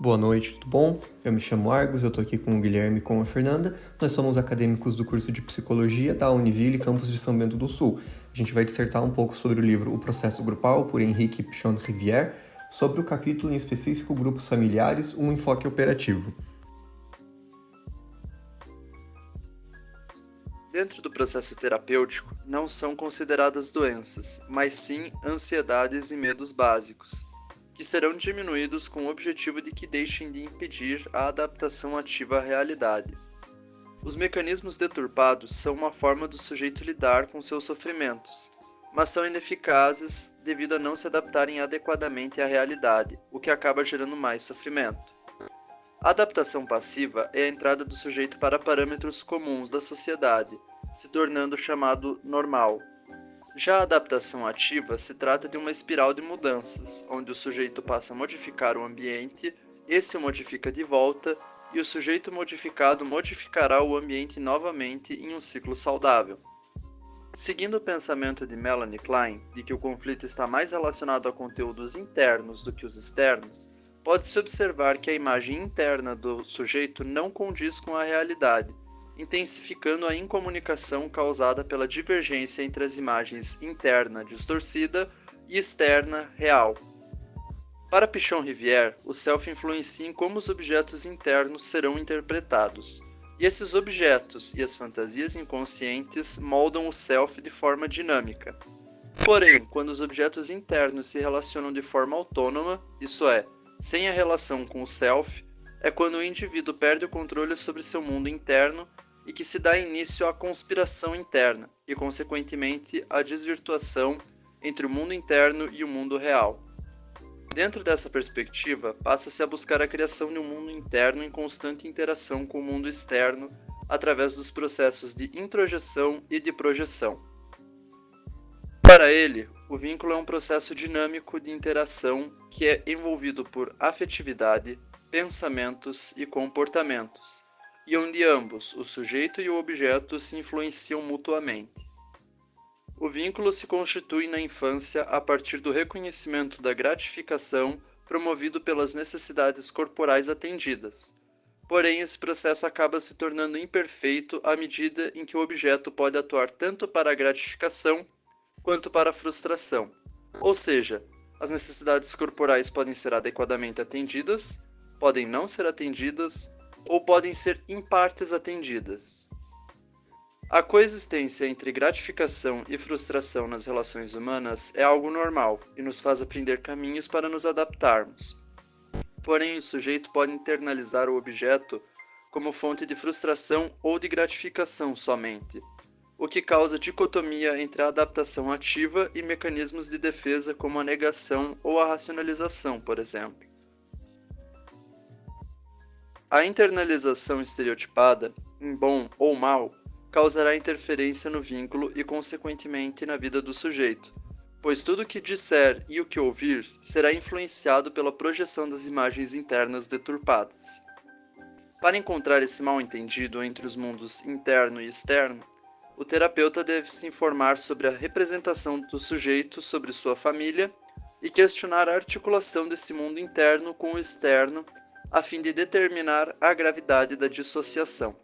boa noite, tudo bom? Eu me chamo Argos, eu tô aqui com o Guilherme e com a Fernanda. Nós somos acadêmicos do curso de Psicologia da Univille, campus de São Bento do Sul. A gente vai dissertar um pouco sobre o livro O Processo Grupal, por Henrique Pichon-Rivière, sobre o capítulo em específico Grupos Familiares, um enfoque operativo. Dentro do processo terapêutico, não são consideradas doenças, mas sim ansiedades e medos básicos, que serão diminuídos com o objetivo de que deixem de impedir a adaptação ativa à realidade. Os mecanismos deturpados são uma forma do sujeito lidar com seus sofrimentos, mas são ineficazes devido a não se adaptarem adequadamente à realidade, o que acaba gerando mais sofrimento. A adaptação passiva é a entrada do sujeito para parâmetros comuns da sociedade, se tornando chamado normal. Já a adaptação ativa se trata de uma espiral de mudanças, onde o sujeito passa a modificar o ambiente, esse o modifica de volta, e o sujeito modificado modificará o ambiente novamente em um ciclo saudável. Seguindo o pensamento de Melanie Klein, de que o conflito está mais relacionado a conteúdos internos do que os externos, pode-se observar que a imagem interna do sujeito não condiz com a realidade, intensificando a incomunicação causada pela divergência entre as imagens interna distorcida e externa real. Para Pichon-Rivière, o self influencia em como os objetos internos serão interpretados, e esses objetos e as fantasias inconscientes moldam o self de forma dinâmica. Porém, quando os objetos internos se relacionam de forma autônoma, isso é, sem a relação com o self, é quando o indivíduo perde o controle sobre seu mundo interno e que se dá início à conspiração interna e, consequentemente, à desvirtuação entre o mundo interno e o mundo real. Dentro dessa perspectiva, passa-se a buscar a criação de um mundo interno em constante interação com o mundo externo através dos processos de introjeção e de projeção. Para ele, o vínculo é um processo dinâmico de interação que é envolvido por afetividade, pensamentos e comportamentos, e onde ambos, o sujeito e o objeto, se influenciam mutuamente. O vínculo se constitui na infância a partir do reconhecimento da gratificação promovido pelas necessidades corporais atendidas. Porém, esse processo acaba se tornando imperfeito à medida em que o objeto pode atuar tanto para a gratificação quanto para a frustração. Ou seja, as necessidades corporais podem ser adequadamente atendidas, podem não ser atendidas ou podem ser em partes atendidas. A coexistência entre gratificação e frustração nas relações humanas é algo normal e nos faz aprender caminhos para nos adaptarmos. Porém, o sujeito pode internalizar o objeto como fonte de frustração ou de gratificação somente, o que causa dicotomia entre a adaptação ativa e mecanismos de defesa como a negação ou a racionalização, por exemplo. A internalização estereotipada, em bom ou mal, causará interferência no vínculo e, consequentemente, na vida do sujeito, pois tudo o que disser e o que ouvir será influenciado pela projeção das imagens internas deturpadas. Para encontrar esse mal-entendido entre os mundos interno e externo, o terapeuta deve se informar sobre a representação do sujeito sobre sua família e questionar a articulação desse mundo interno com o externo, a fim de determinar a gravidade da dissociação.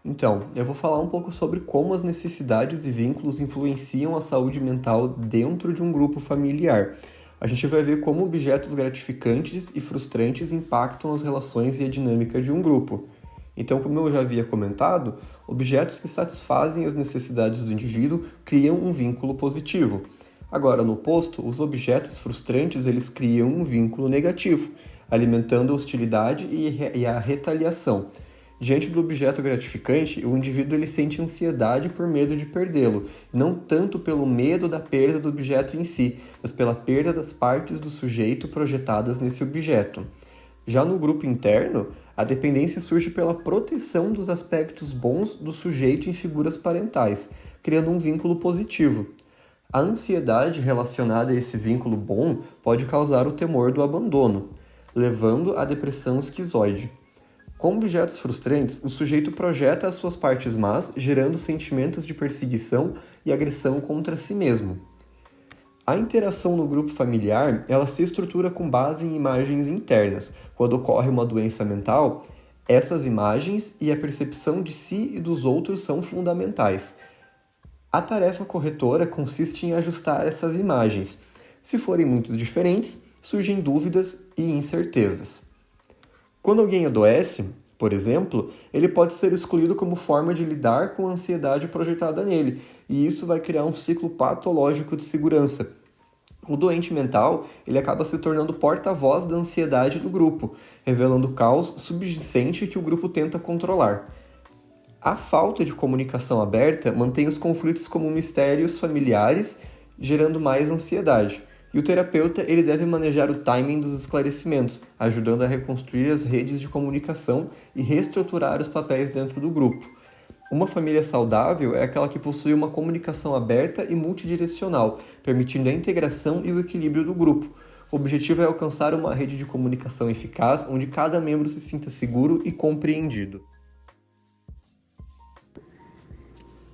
Então, eu vou falar um pouco sobre como as necessidades e vínculos influenciam a saúde mental dentro de um grupo familiar. A gente vai ver como objetos gratificantes e frustrantes impactam as relações e a dinâmica de um grupo. Então, como eu já havia comentado, objetos que satisfazem as necessidades do indivíduo criam um vínculo positivo. Agora, no oposto, os objetos frustrantes eles criam um vínculo negativo, alimentando a hostilidade e a retaliação. Diante do objeto gratificante, o indivíduo ele sente ansiedade por medo de perdê-lo, não tanto pelo medo da perda do objeto em si, mas pela perda das partes do sujeito projetadas nesse objeto. Já no grupo interno, a dependência surge pela proteção dos aspectos bons do sujeito em figuras parentais, criando um vínculo positivo. A ansiedade relacionada a esse vínculo bom pode causar o temor do abandono, levando à depressão esquizoide. Com objetos frustrantes, o sujeito projeta as suas partes más, gerando sentimentos de perseguição e agressão contra si mesmo. A interação no grupo familiar, ela se estrutura com base em imagens internas. Quando ocorre uma doença mental, essas imagens e a percepção de si e dos outros são fundamentais. A tarefa corretora consiste em ajustar essas imagens. Se forem muito diferentes, surgem dúvidas e incertezas. Quando alguém adoece, por exemplo, ele pode ser excluído como forma de lidar com a ansiedade projetada nele, e isso vai criar um ciclo patológico de segurança. O doente mental, ele acaba se tornando porta-voz da ansiedade do grupo, revelando o caos subjacente que o grupo tenta controlar. A falta de comunicação aberta mantém os conflitos como mistérios familiares, gerando mais ansiedade. E o terapeuta ele deve manejar o timing dos esclarecimentos, ajudando a reconstruir as redes de comunicação e reestruturar os papéis dentro do grupo. Uma família saudável é aquela que possui uma comunicação aberta e multidirecional, permitindo a integração e o equilíbrio do grupo. O objetivo é alcançar uma rede de comunicação eficaz, onde cada membro se sinta seguro e compreendido.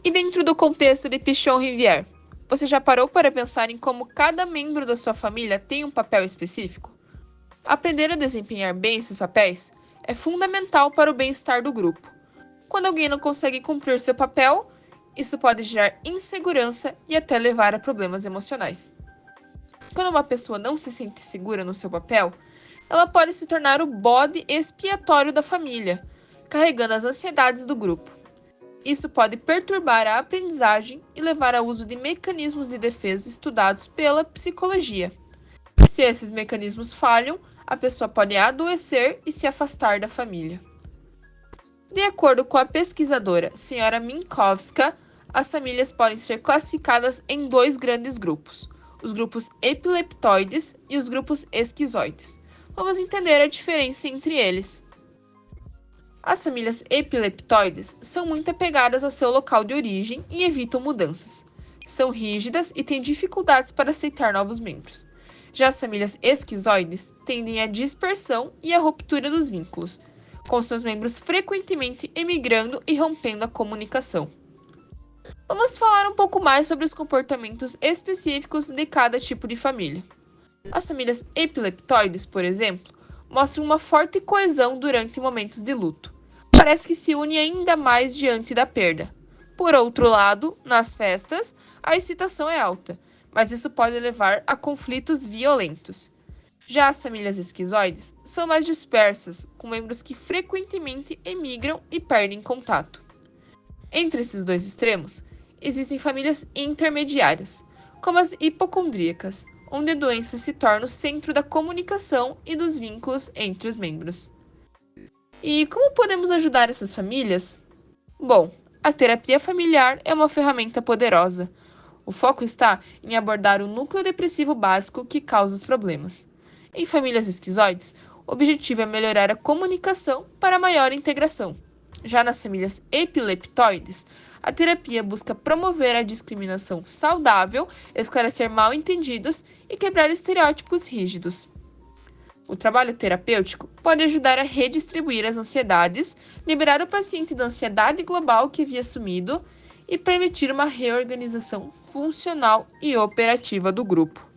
E dentro do contexto de Pichon Rivière, você já parou para pensar em como cada membro da sua família tem um papel específico? Aprender a desempenhar bem esses papéis é fundamental para o bem-estar do grupo. Quando alguém não consegue cumprir seu papel, isso pode gerar insegurança e até levar a problemas emocionais. Quando uma pessoa não se sente segura no seu papel, ela pode se tornar o bode expiatório da família, carregando as ansiedades do grupo. Isso pode perturbar a aprendizagem e levar ao uso de mecanismos de defesa estudados pela psicologia. Se esses mecanismos falham, a pessoa pode adoecer e se afastar da família. De acordo com a pesquisadora Sra. Minkowska, as famílias podem ser classificadas em dois grandes grupos, os grupos epileptoides e os grupos esquizoides. Vamos entender a diferença entre eles. As famílias epileptoides são muito apegadas ao seu local de origem e evitam mudanças. São rígidas e têm dificuldades para aceitar novos membros. Já as famílias esquizoides tendem à dispersão e à ruptura dos vínculos, com seus membros frequentemente emigrando e rompendo a comunicação. Vamos falar um pouco mais sobre os comportamentos específicos de cada tipo de família. As famílias epileptoides, por exemplo, mostram uma forte coesão durante momentos de luto. Parece que se unem ainda mais diante da perda. Por outro lado, nas festas, a excitação é alta, mas isso pode levar a conflitos violentos. Já as famílias esquizoides são mais dispersas, com membros que frequentemente emigram e perdem contato. Entre esses dois extremos, existem famílias intermediárias, como as hipocondríacas, onde a doença se torna o centro da comunicação e dos vínculos entre os membros. E como podemos ajudar essas famílias? Bom, a terapia familiar é uma ferramenta poderosa. O foco está em abordar o núcleo depressivo básico que causa os problemas. Em famílias esquizoides, o objetivo é melhorar a comunicação para maior integração. Já nas famílias epileptoides, a terapia busca promover a discriminação saudável, esclarecer mal-entendidos e quebrar estereótipos rígidos. O trabalho terapêutico pode ajudar a redistribuir as ansiedades, liberar o paciente da ansiedade global que havia assumido e permitir uma reorganização funcional e operativa do grupo.